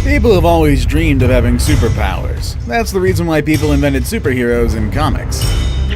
People have always dreamed of having superpowers. That's the reason why people invented superheroes in comics.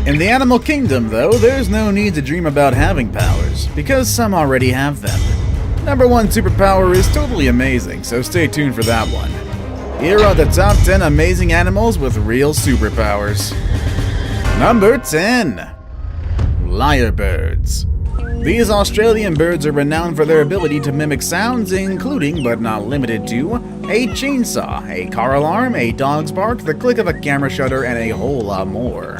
In the animal kingdom, though, there's no need to dream about having powers, because some already have them. Number 1 superpower is totally amazing, so stay tuned for that one. Here are the top 10 amazing animals with real superpowers. Number 10. Lyrebirds. These Australian birds are renowned for their ability to mimic sounds, including, but not limited to, a chainsaw, a car alarm, a dog's bark, the click of a camera shutter, and a whole lot more.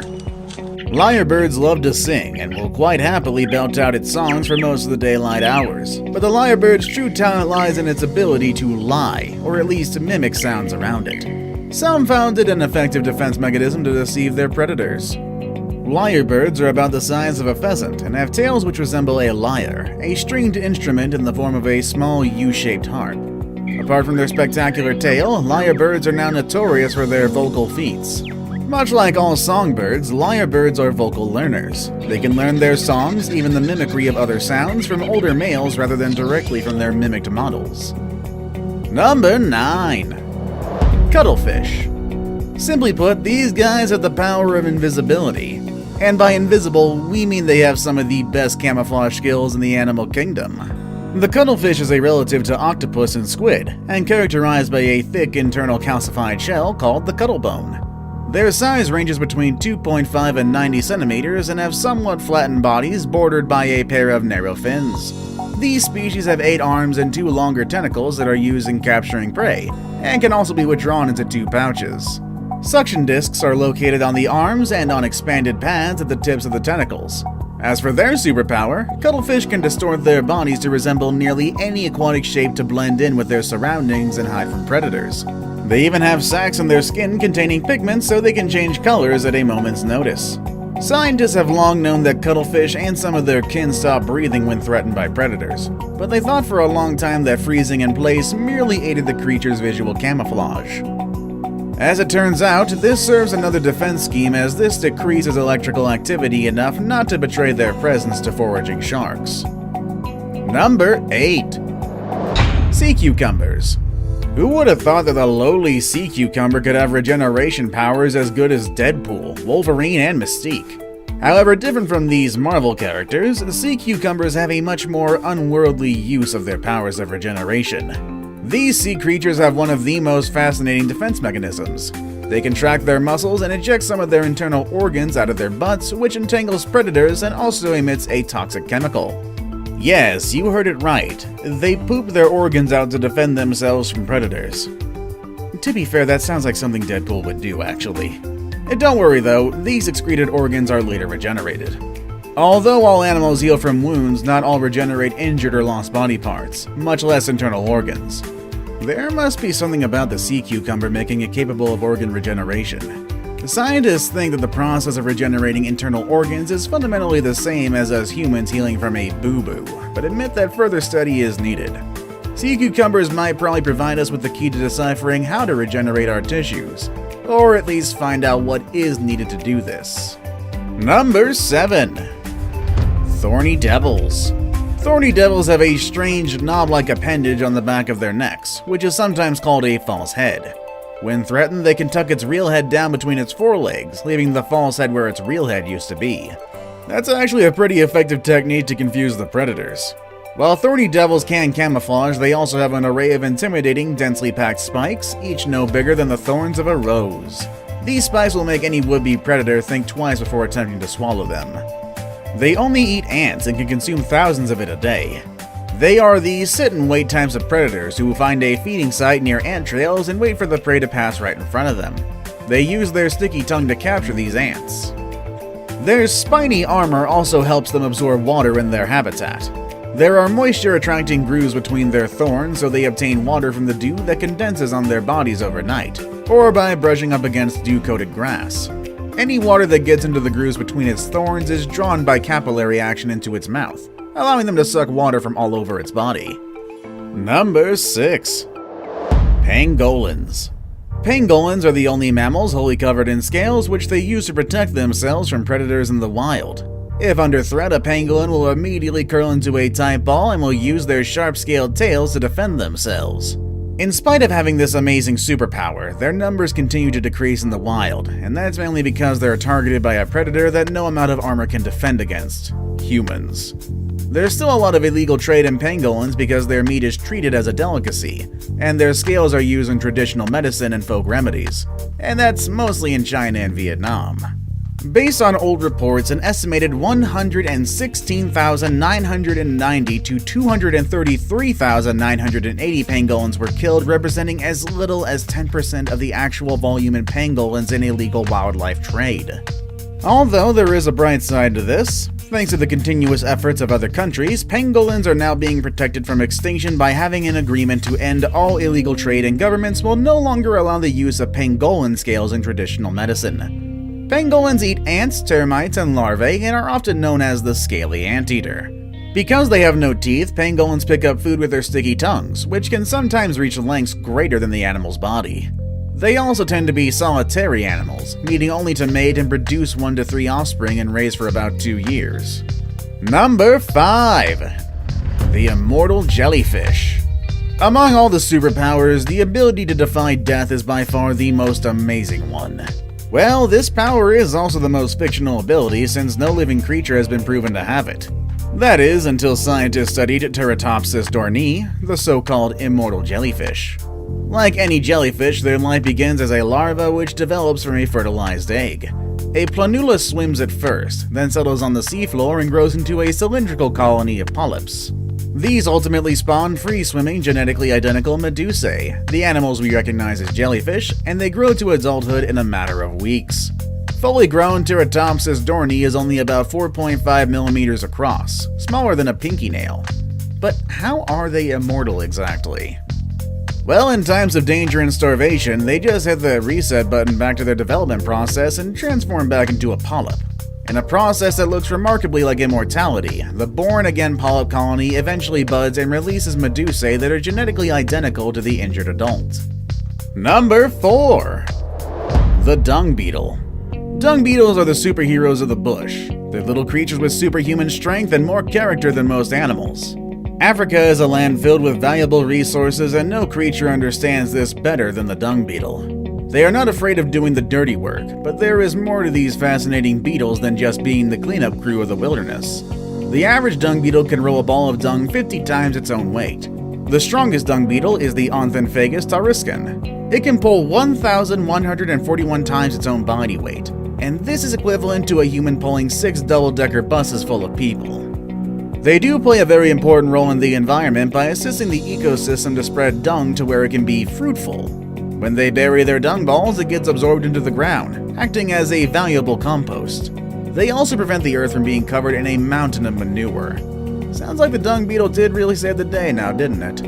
Lyrebirds love to sing and will quite happily belt out its songs for most of the daylight hours, but the lyrebird's true talent lies in its ability to lie, or at least mimic sounds around it. Some found it an effective defense mechanism to deceive their predators. Lyrebirds are about the size of a pheasant and have tails which resemble a lyre, a stringed instrument in the form of a small U-shaped harp. Apart from their spectacular tail, lyrebirds are now notorious for their vocal feats. Much like all songbirds, lyrebirds are vocal learners. They can learn their songs, even the mimicry of other sounds, from older males rather than directly from their mimicked models. Number 9. Cuttlefish. Simply put, these guys have the power of invisibility. And by invisible, we mean they have some of the best camouflage skills in the animal kingdom. The cuttlefish is a relative to octopus and squid, and characterized by a thick internal calcified shell called the cuttlebone. Their size ranges between 2.5 and 90 centimeters and have somewhat flattened bodies bordered by a pair of narrow fins. These species have 8 arms and 2 longer tentacles that are used in capturing prey, and can also be withdrawn into 2 pouches. Suction discs are located on the arms and on expanded pads at the tips of the tentacles. As for their superpower, cuttlefish can distort their bodies to resemble nearly any aquatic shape to blend in with their surroundings and hide from predators. They even have sacs in their skin containing pigments so they can change colors at a moment's notice. Scientists have long known that cuttlefish and some of their kin stop breathing when threatened by predators, but they thought for a long time that freezing in place merely aided the creature's visual camouflage. As it turns out, this serves another defense scheme, as this decreases electrical activity enough not to betray their presence to foraging sharks. Number 8. Sea cucumbers. Who would have thought that the lowly sea cucumber could have regeneration powers as good as Deadpool, Wolverine, and Mystique? However, different from these Marvel characters, sea cucumbers have a much more unworldly use of their powers of regeneration. These sea creatures have one of the most fascinating defense mechanisms. They contract their muscles and eject some of their internal organs out of their butts, which entangles predators and also emits a toxic chemical. Yes, you heard it right. They poop their organs out to defend themselves from predators. To be fair, that sounds like something Deadpool would do, actually. And don't worry though, these excreted organs are later regenerated. Although all animals heal from wounds, not all regenerate injured or lost body parts, much less internal organs. There must be something about the sea cucumber making it capable of organ regeneration. Scientists think that the process of regenerating internal organs is fundamentally the same as us humans healing from a boo-boo, but admit that further study is needed. Sea cucumbers might probably provide us with the key to deciphering how to regenerate our tissues, or at least find out what is needed to do this. Number 7. Thorny devils. Thorny devils have a strange knob-like appendage on the back of their necks, which is sometimes called a false head. When threatened, they can tuck its real head down between its forelegs, leaving the false head where its real head used to be. That's actually a pretty effective technique to confuse the predators. While thorny devils can camouflage, they also have an array of intimidating, densely packed spikes, each no bigger than the thorns of a rose. These spikes will make any would-be predator think twice before attempting to swallow them. They only eat ants and can consume thousands of it a day. They are the sit-and-wait types of predators who find a feeding site near ant trails and wait for the prey to pass right in front of them. They use their sticky tongue to capture these ants. Their spiny armor also helps them absorb water in their habitat. There are moisture-attracting grooves between their thorns, so they obtain water from the dew that condenses on their bodies overnight, or by brushing up against dew-coated grass. Any water that gets into the grooves between its thorns is drawn by capillary action into its mouth, allowing them to suck water from all over its body. Number 6. Pangolins. Pangolins are the only mammals wholly covered in scales, which they use to protect themselves from predators in the wild. If under threat, a pangolin will immediately curl into a tight ball and will use their sharp-scaled tails to defend themselves. In spite of having this amazing superpower, their numbers continue to decrease in the wild, and that's mainly because they're targeted by a predator that no amount of armor can defend against: humans. There's still a lot of illegal trade in pangolins because their meat is treated as a delicacy, and their scales are used in traditional medicine and folk remedies, and that's mostly in China and Vietnam. Based on old reports, an estimated 116,990 to 233,980 pangolins were killed, representing as little as 10% of the actual volume in pangolins in illegal wildlife trade. Although there is a bright side to this. Thanks to the continuous efforts of other countries, pangolins are now being protected from extinction by having an agreement to end all illegal trade, and governments will no longer allow the use of pangolin scales in traditional medicine. Pangolins eat ants, termites, and larvae, and are often known as the scaly anteater. Because they have no teeth, pangolins pick up food with their sticky tongues, which can sometimes reach lengths greater than the animal's body. They also tend to be solitary animals, needing only to mate and produce 1 to 3 offspring and raise for about 2 years. Number 5. The Immortal Jellyfish. Among all the superpowers, the ability to defy death is by far the most amazing one. Well, this power is also the most fictional ability, since no living creature has been proven to have it. That is, until scientists studied Teratopsis dohrnii, the so-called immortal jellyfish. Like any jellyfish, their life begins as a larva which develops from a fertilized egg. A planula swims at first, then settles on the seafloor and grows into a cylindrical colony of polyps. These ultimately spawn free-swimming, genetically identical medusae, the animals we recognize as jellyfish, and they grow to adulthood in a matter of weeks. Fully grown Teratopsis dohrnii is only about 4.5 millimeters across, smaller than a pinky nail. But how are they immortal exactly? Well, in times of danger and starvation, they just hit the reset button back to their development process and transform back into a polyp. In a process that looks remarkably like immortality, the born-again polyp colony eventually buds and releases medusae that are genetically identical to the injured adult. Number 4. The Dung Beetle. Dung beetles are the superheroes of the bush. They're little creatures with superhuman strength and more character than most animals. Africa is a land filled with valuable resources, and no creature understands this better than the dung beetle. They are not afraid of doing the dirty work, but there is more to these fascinating beetles than just being the cleanup crew of the wilderness. The average dung beetle can roll a ball of dung 50 times its own weight. The strongest dung beetle is the Onthophagus tauruscan. It can pull 1,141 times its own body weight, and this is equivalent to a human pulling 6 double-decker buses full of people. They do play a very important role in the environment by assisting the ecosystem to spread dung to where it can be fruitful. When they bury their dung balls, it gets absorbed into the ground, acting as a valuable compost. They also prevent the earth from being covered in a mountain of manure. Sounds like the dung beetle did really save the day now, didn't it?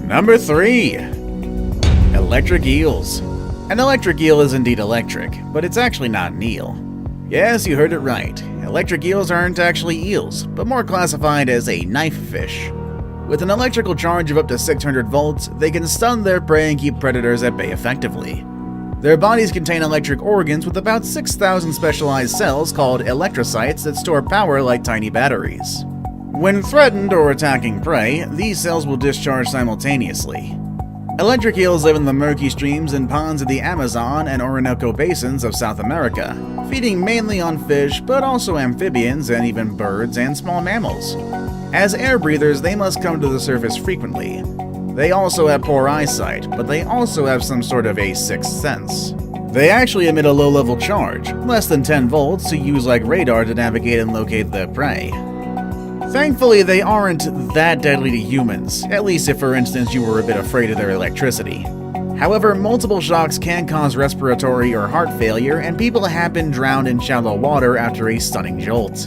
Number 3. Electric eels. An electric eel is indeed electric, but it's actually not an eel. Yes, you heard it right. Electric eels aren't actually eels, but more classified as a knife fish. With an electrical charge of up to 600 volts, they can stun their prey and keep predators at bay effectively. Their bodies contain electric organs with about 6,000 specialized cells called electrocytes that store power like tiny batteries. When threatened or attacking prey, these cells will discharge simultaneously. Electric eels live in the murky streams and ponds of the Amazon and Orinoco basins of South America, feeding mainly on fish, but also amphibians and even birds and small mammals. As air breathers, they must come to the surface frequently. They also have poor eyesight, but they also have some sort of a sixth sense. They actually emit a low-level charge, less than 10 volts, to use like radar to navigate and locate their prey. Thankfully, they aren't that deadly to humans, at least if, for instance, you were a bit afraid of their electricity. However, multiple shocks can cause respiratory or heart failure, and people have been drowned in shallow water after a stunning jolt.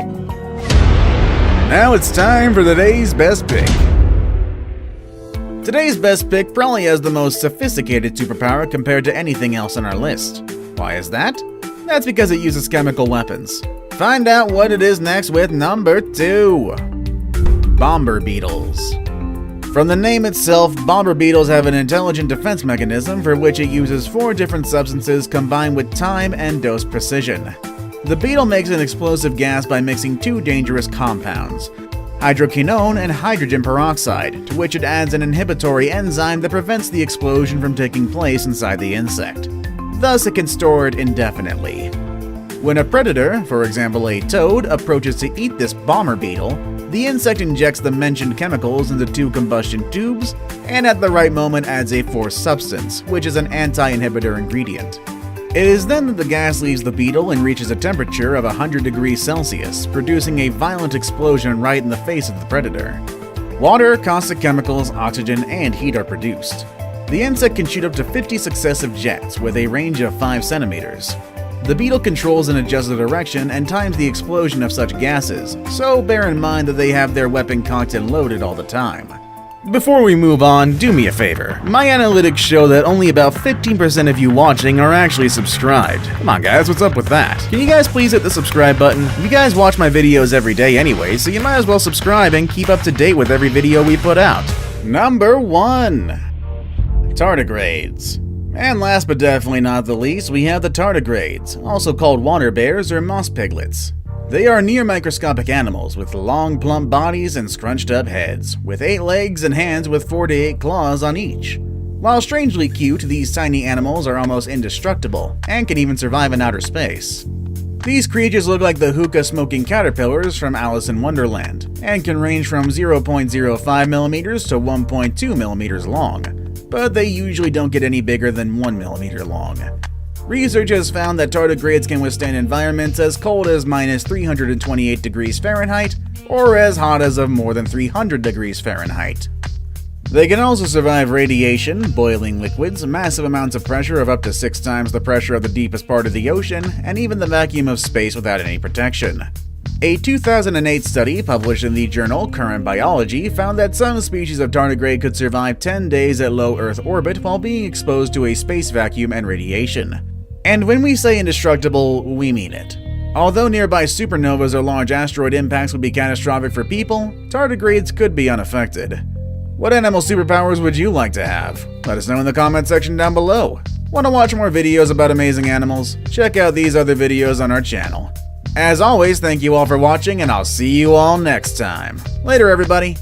Now it's time for today's best pick. Today's best pick probably has the most sophisticated superpower compared to anything else on our list. Why is that? That's because it uses chemical weapons. Find out what it is next with number 2. Bomber beetles. From the name itself, bomber beetles have an intelligent defense mechanism for which it uses 4 different substances combined with time and dose precision. The beetle makes an explosive gas by mixing 2 dangerous compounds. hydroquinone, and hydrogen peroxide, to which it adds an inhibitory enzyme that prevents the explosion from taking place inside the insect. Thus, it can store it indefinitely. When a predator, for example a toad, approaches to eat this bomber beetle, the insect injects the mentioned chemicals into 2 combustion tubes, and at the right moment adds a fourth substance, which is an anti-inhibitor ingredient. It is then that the gas leaves the beetle and reaches a temperature of 100 degrees Celsius, producing a violent explosion right in the face of the predator. Water, caustic chemicals, oxygen, and heat are produced. The insect can shoot up to 50 successive jets with a range of 5 centimeters. The beetle controls and adjusts the direction and times the explosion of such gases, so bear in mind that they have their weapon cocked and loaded all the time. Before we move on, do me a favor. My analytics show that only about 15% of you watching are actually subscribed. Come on guys, what's up with that? Can you guys please hit the subscribe button? You guys watch my videos every day anyway, so you might as well subscribe and keep up to date with every video we put out. Number 1. Tardigrades. And last but definitely not the least, we have the tardigrades, also called water bears or moss piglets. They are near-microscopic animals with long, plump bodies and scrunched-up heads, with 8 legs and hands with 4 to 8 claws on each. While strangely cute, these tiny animals are almost indestructible, and can even survive in outer space. These creatures look like the hookah-smoking caterpillars from Alice in Wonderland, and can range from 0.05mm to 1.2mm long, but they usually don't get any bigger than 1mm long. Research has found that tardigrades can withstand environments as cold as -328 degrees Fahrenheit or as hot as of more than 300 degrees Fahrenheit. They can also survive radiation, boiling liquids, massive amounts of pressure of up to 6 times the pressure of the deepest part of the ocean, and even the vacuum of space without any protection. A 2008 study published in the journal Current Biology found that some species of tardigrade could survive 10 days at low Earth orbit while being exposed to a space vacuum and radiation. And when we say indestructible, we mean it. Although nearby supernovas or large asteroid impacts would be catastrophic for people, tardigrades could be unaffected. What animal superpowers would you like to have? Let us know in the comment section down below. Want to watch more videos about amazing animals? Check out these other videos on our channel. As always, thank you all for watching, and I'll see you all next time. Later, everybody!